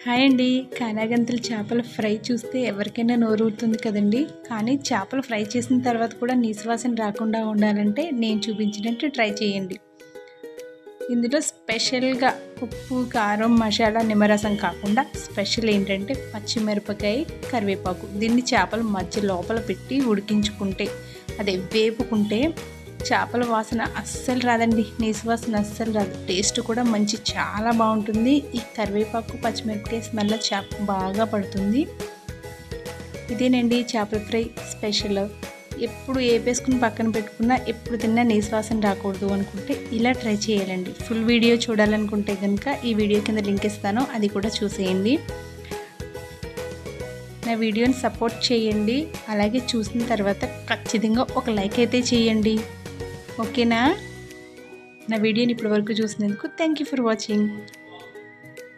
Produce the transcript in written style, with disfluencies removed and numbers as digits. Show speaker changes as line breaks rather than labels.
Hi అండి. కానాగంతుల చేపల fry చూస్తే ఎవరికైనా నోరూరుతుంది కదండి. కానీ చేపలు ఫ్రై చేసిన తర్వాత కూడా నీసువాసన రాకుండా ఉండాలంటే నేను చూపించినట్టు ట్రై చేయండి. ఇందులో స్పెషల్గా ఉప్పు, కారం, మసాలా, నిమ్మరసం కాకుండా స్పెషల్ ఏంటంటే పచ్చిమిరపకాయ, కరివేపాకు. దీన్ని చేపల మధ్య లోపల పెట్టి ఉడికించుకుంటే, అదే వేపుకుంటే చేపల వాసన అస్సలు రాదండి. నీసు వాసన అస్సలు రాదు. టేస్ట్ కూడా చాలా బాగుంటుంది. ఈ కరివేపాకు, పచ్చిమిరపకాయ స్మెల్ చేప బాగా పడుతుంది. ఇదేనండి చేపల ఫ్రై స్పెషల్. ఎప్పుడు వేపేసుకుని పక్కన పెట్టుకున్నా, ఎప్పుడు తిన్నా నీసు వాసన రాకూడదు అనుకుంటే ఇలా ట్రై చేయాలండి. ఫుల్ వీడియో చూడాలనుకుంటే కనుక ఈ వీడియో కింద లింక్ ఇస్తాను, అది కూడా చూసేయండి. నా వీడియోని సపోర్ట్ చేయండి. అలాగే చూసిన తర్వాత ఖచ్చితంగా ఒక లైక్ అయితే చేయండి. ఓకేనా? నా వీడియోని ఇప్పటి వరకు చూసినందుకు థ్యాంక్ యూ ఫర్ వాచింగ్.